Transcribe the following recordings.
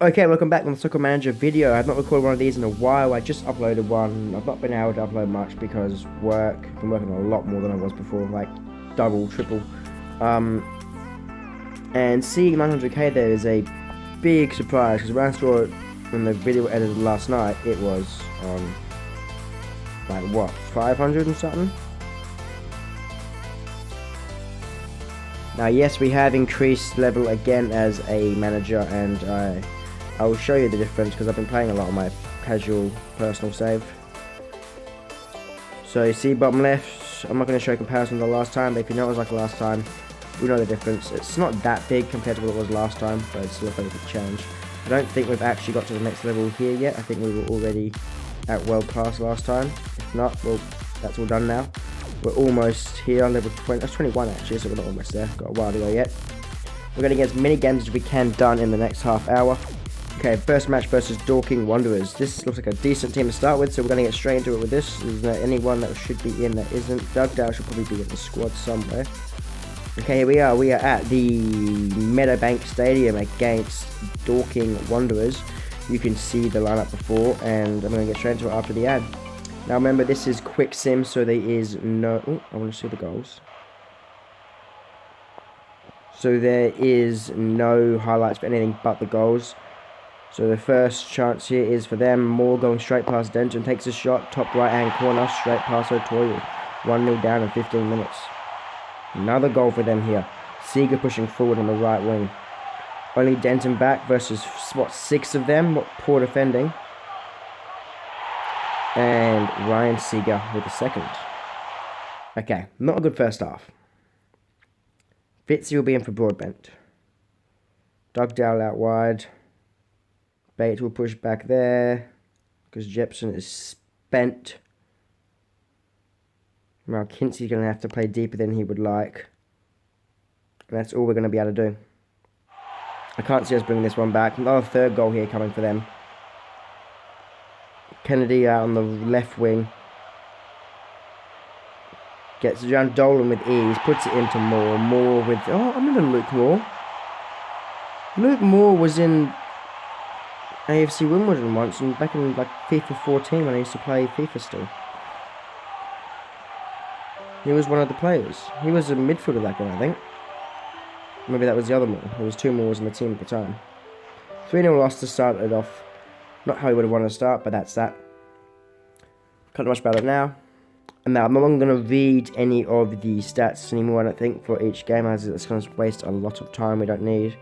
Okay, welcome back on the Soccer Manager video. I've not recorded one of these in a while. I just uploaded one. I've not been able to upload much because work. I've been working a lot more than I was before, like double, triple. And seeing 900k there is a big surprise because when I saw it when the video edited last night, it was on like what, 500 and something. Now, yes, we have increased level again as a manager, and I will show you the difference because I've been playing a lot on my casual personal save. So you see bottom left, I'm not going to show a comparison to the last time, but if you know it was like last time, we know the difference. It's not that big compared to what it was last time, but it's still a very big change. I don't think we've actually got to the next level here yet. I think we were already at world class last time. If not, well, that's all done now. We're almost here, level 20, that's 21 actually, so we're not almost there, got a while to go yet. We're going to get as many games as we can done in the next half hour. Okay, first match versus Dorking Wanderers. This looks like a decent team to start with, so we're going to get straight into it with this. There's anyone that should be in that isn't. Dugdale should probably be in the squad somewhere. Okay, here we are at the Meadowbank Stadium against Dorking Wanderers. You can see the lineup before, and I'm going to get straight into it after the ad. Now remember, this is quick sim, so there is no... Oh, I want to see the goals. So there is no highlights for anything but the goals. So the first chance here is for them. Moore going straight past Denton, takes a shot, top right hand corner, straight past O'Toole. 1-0 down in 15 minutes. Another goal for them here. Seeger pushing forward on the right wing. Only Denton back versus, what, 6 of them? What poor defending. And Ryan Seeger with the second. Okay, not a good first half. Fitzy will be in for Broadbent. Dugdale out wide. Bates will push back there because Jepson is spent. Now Kinsey's going to have to play deeper than he would like. And that's all we're going to be able to do. I can't see us bringing this one back. Another third goal here coming for them. Kennedy out on the left wing. Gets around Dolan with ease. Puts it into Moore. Moore with... Oh, I remember Luke Moore. Luke Moore was in AFC Wimbledon once, and back in like FIFA 14 when I used to play FIFA still. He was one of the players. He was a midfielder back then, I think. Maybe that was the other Moore. There was 2 Moores in the team at the time. 3-0 loss to start it off. Not how he would have wanted to start, but that's that. Can't do much about it now. And now I'm not going to read any of the stats anymore, I don't think, for each game, as it's going to waste a lot of time we don't need.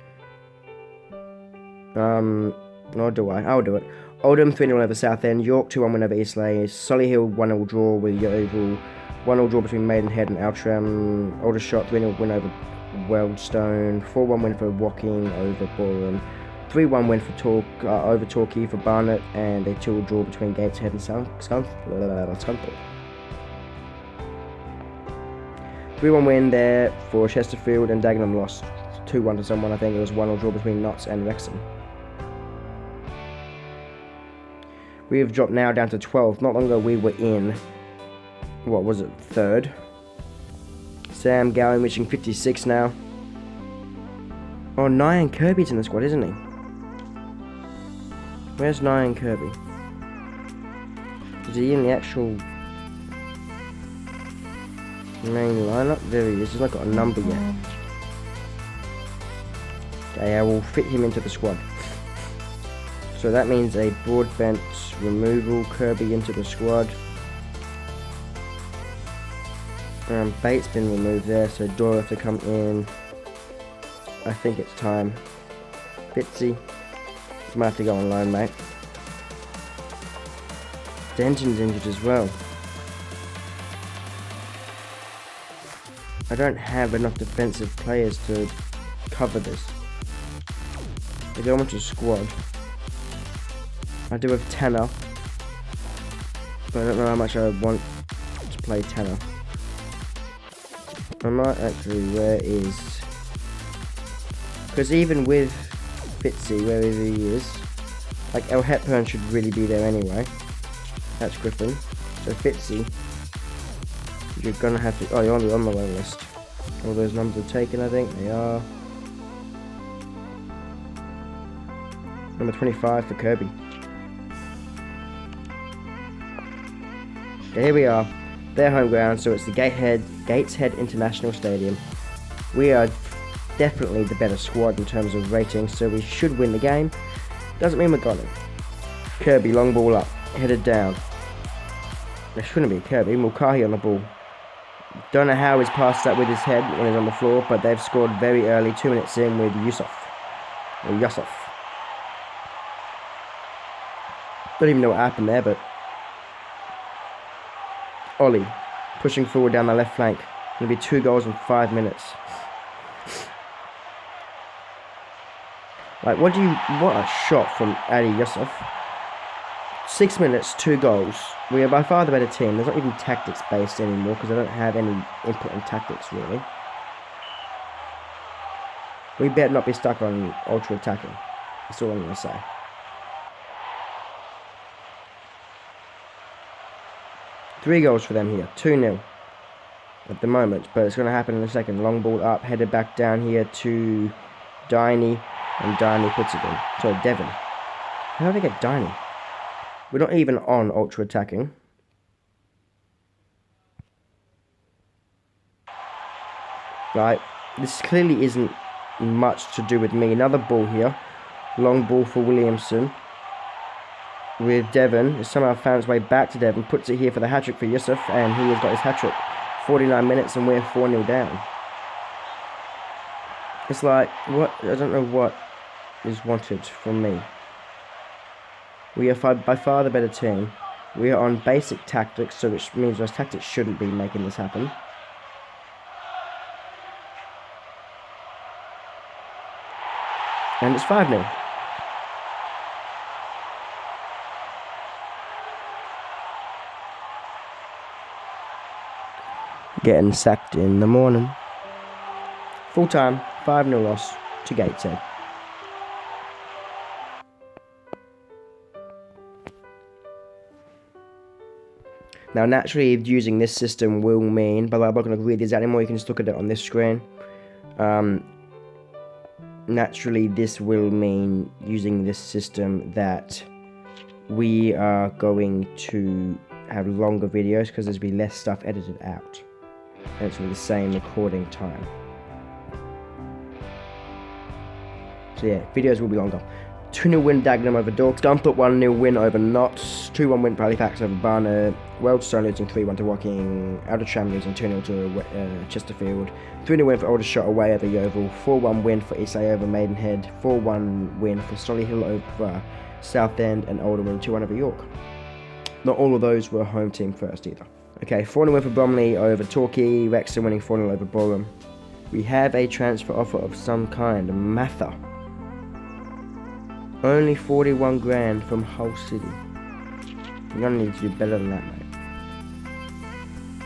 Nor do I. I'll do it. Oldham 3-0 over Southend. York 2-1 win over Eastleigh. Solihull 1-0 draw with Yeovil. 1-0 draw between Maidenhead and Outram. Aldershot 3-0 win over Wealdstone. 4-1 win for Woking over Boreham. 3-1 win for over Torquay for Barnet. And a 2-2 draw between Gateshead and Scunthorpe. 3-1 win there for Chesterfield, and Dagenham lost 2-1 to someone. I think it was 1-0 draw between Notts and Wrexham. We have dropped now down to 12th. Not long ago we were in, what was it, 3rd. Sam Gowan reaching 56 now. Oh, Nyan Kirby's in the squad, isn't he? Where's Nyan Kirby? Is he in the actual main lineup? There he is. He's not got a number yet. Okay, I will fit him into the squad. So that means a Broadbent removal, Kirby into the squad. Bates been removed there, so Doyle have to come in. I think it's time. Fitzy, you might have to go on loan, mate. Denton's injured as well. I don't have enough defensive players to cover this. I go onto squad. I do have Tanner, but I don't know how much I want to play Tanner. I might actually, where is... Because even with Fitzy, wherever he is, like El Hepburn should really be there anyway. That's Griffin. So Fitzy, you're gonna have to... Oh, you're on the loan list. All those numbers are taken, I think. They are. Number 25 for Kirby. Okay, here we are. Their home ground, so it's the Gateshead International Stadium. We are definitely the better squad in terms of rating, so we should win the game. Doesn't mean we're gonna. Kirby, long ball up, headed down. There shouldn't be Kirby. Mulcahy on the ball. Don't know how he's passed that with his head when he's on the floor, but they've scored very early, 2 minutes in with Yusuf. Don't even know what happened there, but Ollie pushing forward down the left flank. Gonna be 2 goals in 5 minutes. Like, what a shot from Ali Yusuf. 6 minutes, 2 goals. We are by far the better team. There's not even tactics based anymore because I don't have any input in tactics really. We better not be stuck on ultra attacking. That's all I'm going to say. Three goals for them here. 2-0 at the moment, but it's going to happen in a second. Long ball up, headed back down here to Diney, and Diney puts it in. Sorry, Devon. How did they get Diney? We're not even on ultra attacking. Right, this clearly isn't much to do with me. Another ball here. Long ball for Williamson. With Devon. He somehow found his way back to Devon. Puts it here for the hat-trick for Yusuf. And he has got his hat-trick. 49 minutes and we're 4-0 down. It's like, what? I don't know what is wanted from me. We are by far the better team. We are on basic tactics, so which means those tactics shouldn't be making this happen. And it's 5-0. Getting sacked in the morning. Full time, 5-0 loss to Gateshead. Now, naturally, using this system will mean, by the way, I'm not going to read these out anymore, you can just look at it on this screen. Naturally, this will mean, using this system, that we are going to have longer videos because there's be less stuff edited out. And it's with the same recording time. So yeah, videos will be longer. 2-0 win Dagenham over Dorks. Scunthorpe 1-0 win over Notts. 2-1 win for Halifax over Barnet. Wealdstone losing 3-1 to Woking. Aldersham losing 2-0 to Chesterfield. 3-0 win for Aldershot away over Yeovil. 4-1 win for Eastleigh over Maidenhead. 4-1 win for Solihull over Southend. And Alderman 2-1 over York. Not all of those were home team first either. Okay, 4-0 win for Bromley over Torquay. Wrexham winning 4-0 over Boreham. We have a transfer offer of some kind. Mather. Only 41 grand from Hull City. You're gonna need to do better than that, mate.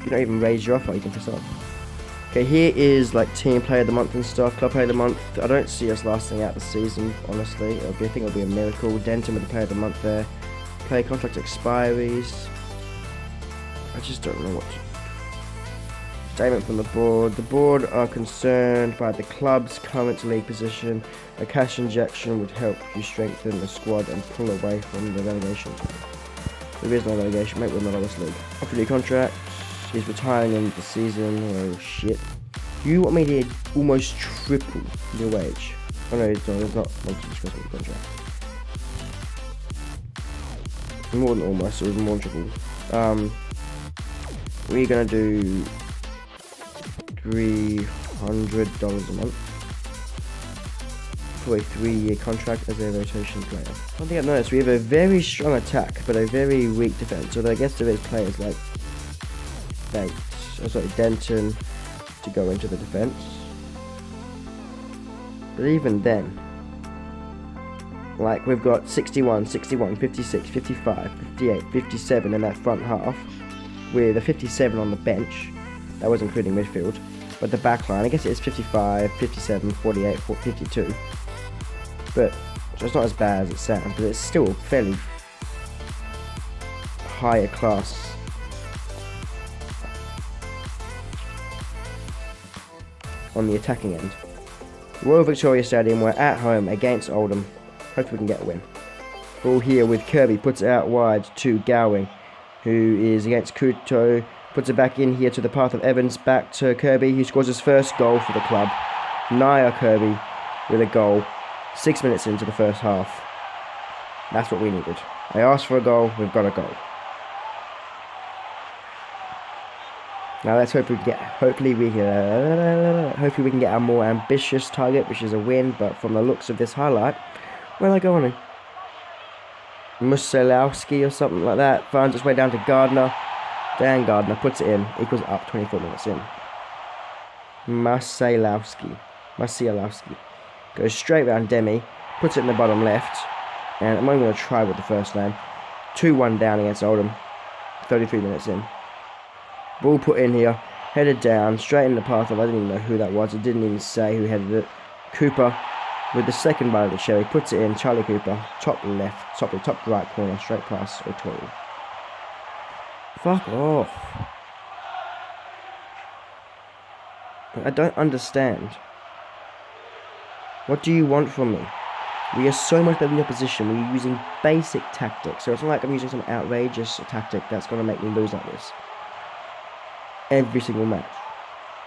You don't even raise your offer, you can piss off. Okay, here is like team player of the month and stuff. Club player of the month. I don't see us lasting out the season, honestly. I think it'll be a miracle. Denton with the player of the month there. Player contract expiries. I just don't know what to. Statement from the board. The board are concerned by the club's current league position. A cash injection would help you strengthen the squad and pull away from the relegation. There is no relegation, mate, we're not on this league. Offer a new contract. He's retiring in the season. Oh shit. You want me to almost triple your wage? Oh no, it's not multi-discussing the contract. More than almost, it was more than triple. We're gonna do $300 a month for a 3-year contract as a rotation player. One thing I've noticed, we have a very strong attack but a very weak defence, although I guess there is players like Denton to go into the defence. But even then, like we've got 61, 61, 56, 55, 58, 57 in that front half, with a 57 on the bench. That was including midfield. But the back line, I guess it is 55, 57, 48, 52. But so it's not as bad as it sounds, but it's still fairly higher class. On the attacking end. Royal Victoria Stadium, we're at home against Oldham. Hopefully we can get a win. Ball here with Kirby, puts it out wide to Gowing, who is against Kuto, puts it back in here to the path of Evans, back to Kirby, who scores his first goal for the club. Naya Kirby with a goal, 6 minutes into the first half. That's what we needed. I asked for a goal, we've got a goal. Now let's hope we can get, hopefully we can get a more ambitious target, which is a win, but from the looks of this highlight, where are they going in? Musalowski or something like that, finds its way down to Gardner. Dan Gardner puts it in, equals up 24 minutes in. Musalowski goes straight round Demi, puts it in the bottom left, and I'm only going to try with the first name. 2-1 down against Oldham, 33 minutes in. Ball put in here, headed down, straight in the path of, I didn't even know who that was, it didn't even say who headed it. Cooper with the second bite of the cherry, puts it in, Charlie Cooper, top left, top right corner, straight past O'Toole. Fuck off. I don't understand. What do you want from me? We are so much better than the opposition, we're using basic tactics, so it's not like I'm using some outrageous tactic that's going to make me lose like this. Every single match.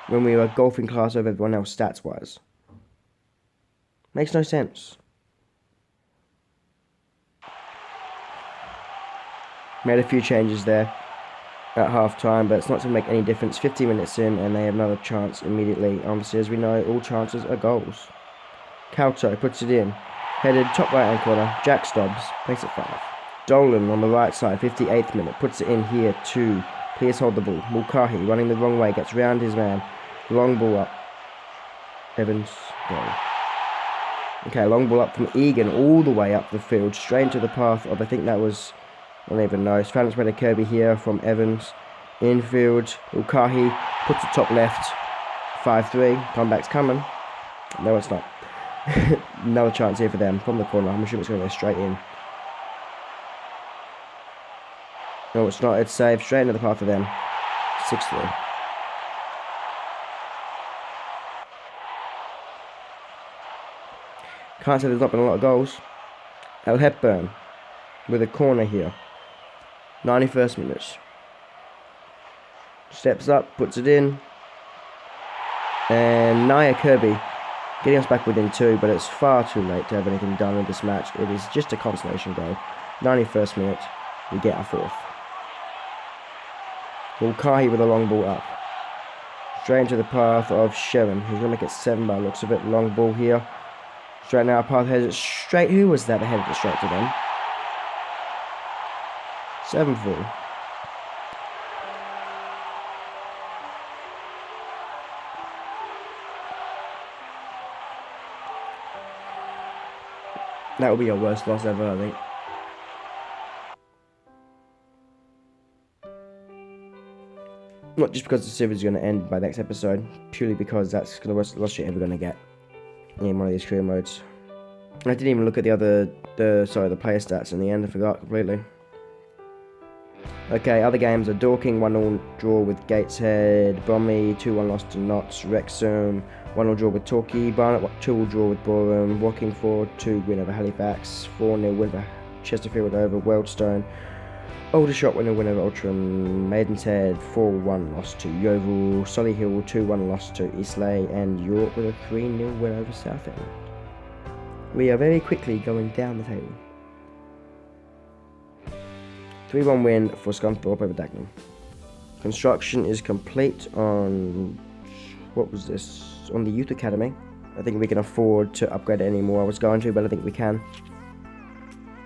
When we were golfing class over everyone else stats-wise. Makes no sense. Made a few changes there at half-time, but it's not going to make any difference. 50 minutes in, and they have another chance immediately. Obviously, as we know, all chances are goals. Kauto puts it in. Headed top right-hand corner. Jack Stobbs makes it 5. Dolan on the right side, 58th minute, puts it in here to Please hold the ball. Mulcahy running the wrong way, gets round his man. Long ball up. Evans, goal. Okay, long ball up from Egan all the way up the field, straight into the path of, I think that was, I don't even know. It's found its way to Kirby here from Evans. Infield, Mulcahy puts it top left. 5-3. Comeback's coming. No, it's not. Another chance here for them from the corner. I'm assuming it's going to go straight in. No, it's not. It's saved straight into the path of them. 6-3. Can't say there's not been a lot of goals. El Hepburn with a corner here. 91st minute. Steps up, puts it in. And Naya Kirby getting us back within 2, but it's far too late to have anything done in this match. It is just a consolation goal. 91st minute, we get our 4th. Mulcahy with a long ball up. Straight into the path of Sharon, who's going to make it 7 by the looks of it. Long ball here. Straight now, path headed it straight. Who was that headed it straight to them? 7-4. That will be our worst loss ever, I think. Not just because the series is going to end by the next episode, purely because that's the worst loss you're ever going to get in one of these career modes. I didn't even look at the player stats in the end. I forgot completely. Okay, other games are Dorking 1-0 draw with Gateshead, Bromley 2-1 loss to Notts, Wrexham 1-0 draw with Torquay, Barnet 2-0 draw with Boreham, Woking 4-2 win over Halifax, 4-0 win over Chesterfield over Wealdstone, Aldershot 1-0 win over Outram, Maidenhead 4-1 loss to Yeovil, Solihull 2-1 loss to Eastleigh, and York with a 3-0 win over Southend. We are very quickly going down the table. 3-1 win for Scunthorpe over Dagenham. Construction is complete on, what was this? On the Youth Academy. I think we can afford to upgrade it anymore. I was going to, but I think we can.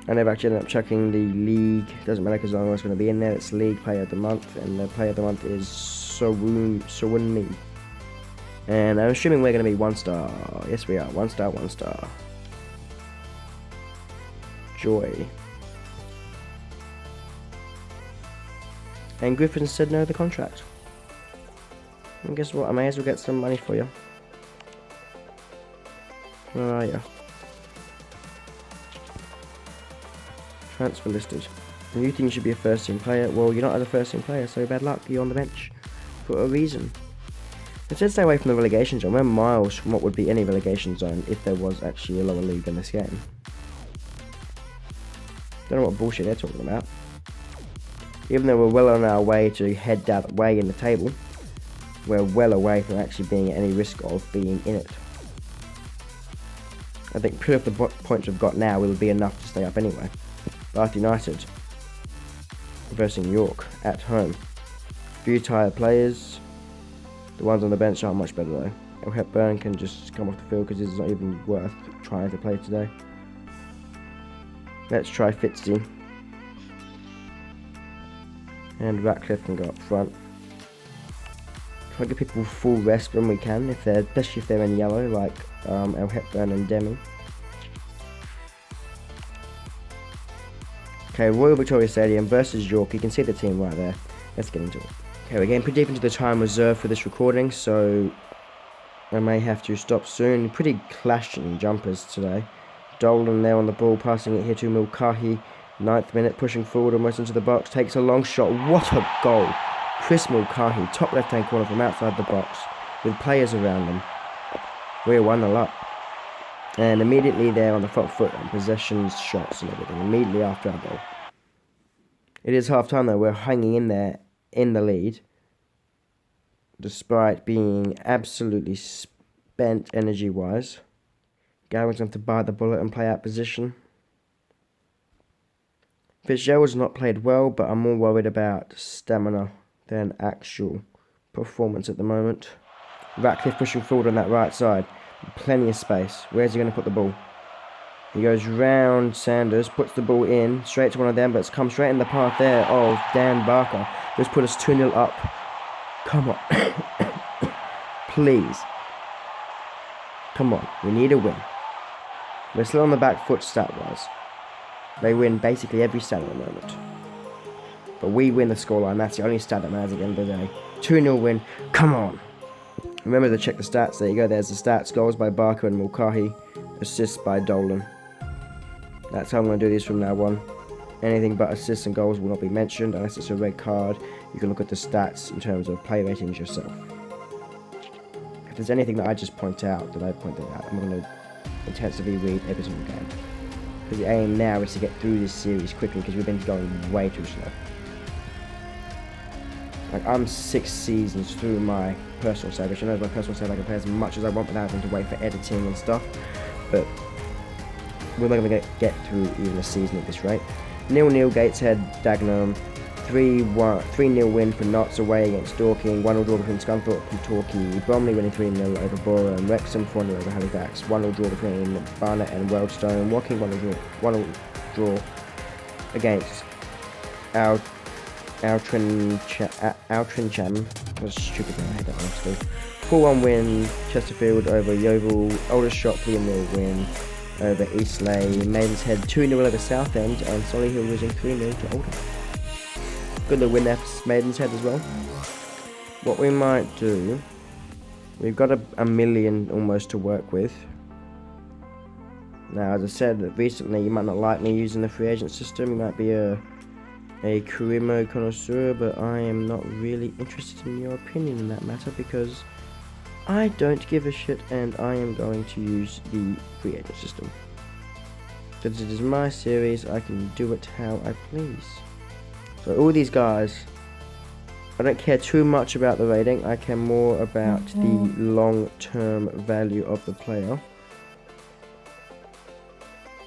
I never actually ended up checking the league. Doesn't matter because I know it's going to be in there. It's League Player of the Month, and the Player of the Month is Sowunmi. And I'm assuming we're going to be 1 star. Yes, we are. 1 star, 1 star. Joy. And Griffin said no to the contract. And guess what? I may as well get some money for you. Where are you? Transfer listed. And you think you should be a first team player? Well, you're not as a first team player, so bad luck. You're on the bench for a reason. It said stay away from the relegation zone. We're miles from what would be any relegation zone if there was actually a lower league in this game. Don't know what bullshit they're talking about. Even though we're well on our way to head that way in the table, we're well away from actually being at any risk of being in it. I think pure of the points we've got now, will be enough to stay up anyway. Bath United versus York at home. Few tired players. The ones on the bench aren't much better though. El Hepburn can just come off the field because it's not even worth trying to play today. Let's try Fitzy. And Ratcliffe can go up front. Try to give people full rest when we can, especially if they're in yellow, like El Hepburn and Demi. Okay, Royal Victoria Stadium versus York. You can see the team right there. Let's get into it. Okay, we're getting pretty deep into the time reserved for this recording, so I may have to stop soon. Pretty clashing jumpers today. Dolan there on the ball, passing it here to Mulcahy. 9th minute, pushing forward almost into the box. Takes a long shot. What a goal! Chris Mulcahy, top left-hand corner from outside the box, with players around him. We're 1-0 up. And immediately there on the front foot and possessions, shots and everything, immediately after our goal. It is half-time though, we're hanging in there in the lead, despite being absolutely spent energy-wise. Gowan's going to bite the bullet and play out position. Fitzgerald's not played well, but I'm more worried about stamina than actual performance at the moment. Ratcliffe pushing forward on that right side. Plenty of space. Where's he going to put the ball? He goes round Sanders, puts the ball in, straight to one of them, but it's come straight in the path there of Dan Barker. Just put us 2-0 up. Come on. Please. Come on. We need a win. We're still on the back foot stat-wise. They win basically every stat at the moment. But we win the scoreline. That's the only stat that matters at the end of the day. 2-0 win. Come on. Remember to check the stats. There you go. There's the stats. Goals by Barker and Mulcahy. Assists by Dolan. That's how I'm going to do this from now on. Anything but assists and goals will not be mentioned unless it's a red card. You can look at the stats in terms of play ratings yourself. If there's anything that I just point out, that I pointed out, I'm going to intensively read every single game. Because the aim now is to get through this series quickly because we've been going way too slow. Like, I'm 6 seasons through my personal save, which I know my personal save I can play as much as I want without having to wait for editing and stuff. But we're not going to get through even a season at this rate. 0-0 Gateshead, Dagenham. 3-0 win for Notts away against Dorking. 1-0 draw between Scunthorpe and Torquay. Bromley winning 3-0 over Borough and Wrexham. 4-0 over Halifax. 1-0 draw between Barnet and Wealdstone. Woking 1-0 draw against Altrincham. That's a stupid name, I hate that honestly. 4-1 win Chesterfield over Yeovil. Oldest Shot 3-0 win over Eastleigh. Maidenhead 2-0 over Southend, and Solihull losing 3-0 to Oldham. Good little win there for Maidenhead as well. What we might do, we've got a million almost to work with. Now, as I said recently, you might not like me using the free agent system. You might be a career mode connoisseur, but I am not really interested in your opinion in that matter because I don't give a shit, and I am going to use the free agent system. Because it is my series, I can do it how I please. So all these guys, I don't care too much about the rating, I care more about the long-term value of the player.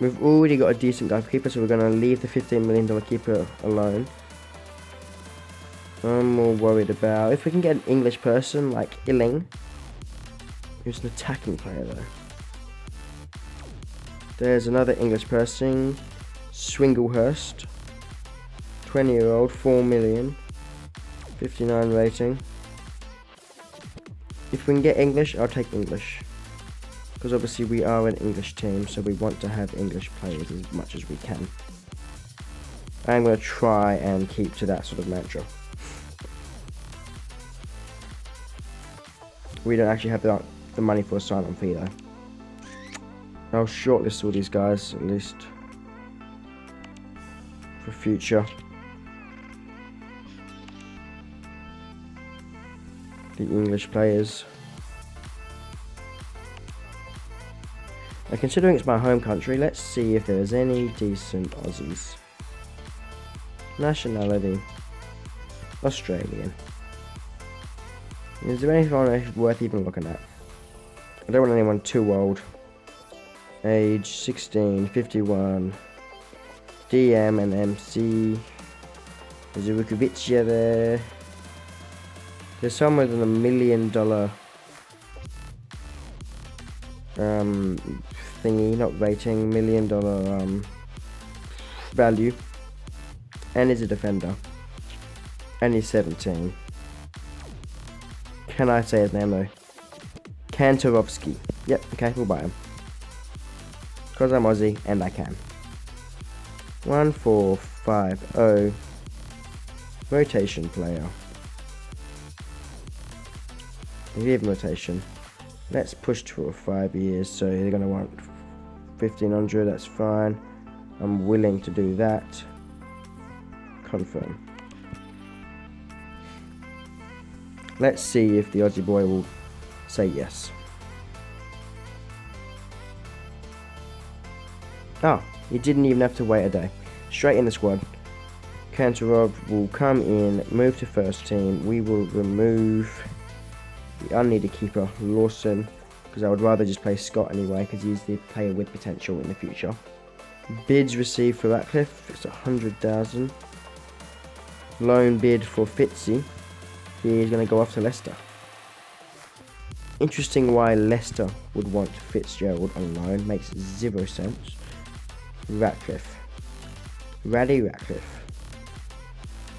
We've already got a decent goalkeeper, so we're going to leave the $15 million keeper alone. I'm more worried about if we can get an English person like Illing, who's an attacking player though. There's another English person, Swinglehurst. 20-year-old, 4 million, 59 rating. If we can get English, I'll take English. Because obviously we are an English team, so we want to have English players as much as we can. I'm going to try and keep to that sort of mantra. We don't actually have the money for a sign-on fee though. I'll shortlist all these guys, at least for future. The English players. Now, considering it's my home country, let's see if there's any decent Aussies. Nationality, Australian. Is there anyone worth even looking at? I don't want anyone too old. Age 16, 51. DM and MC. There's a Vukovicia there. There's someone with $1 million thingy, not rating, $1 million value. And he's a defender. And he's 17. Can I say his name though? Kantorovsky. Yep, okay, we'll buy him. Because I'm Aussie and I can. 1450. Rotation player. Give him rotation. Let's push for 5 years, so they're going to want 1500, that's fine. I'm willing to do that. Confirm. Let's see if the Aussie boy will say yes. Oh, he didn't even have to wait a day. Straight in the squad. Kantarov will come in, move to first team. We will remove the unneeded keeper, Lawson, because I would rather just play Scott anyway, because he's the player with potential in the future. Bids received for Ratcliffe, it's 100,000. Loan bid for Fitzy. He's going to go off to Leicester. Interesting why Leicester would want Fitzgerald on loan, makes 0 sense. Ratcliffe. Ratcliffe.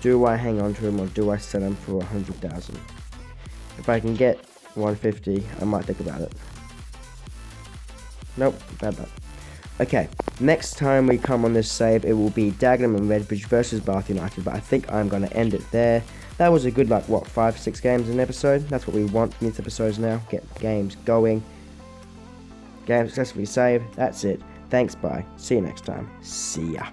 Do I hang on to him or do I sell him for 100,000? If I can get 150, I might think about it. Nope, bad luck. Okay, next time we come on this save, it will be Dagenham and Redbridge versus Bath United, but I think I'm going to end it there. That was a good, 5-6 games in an episode? That's what we want from these episodes now. Get games going. Game successfully saved. That's it. Thanks, bye. See you next time. See ya.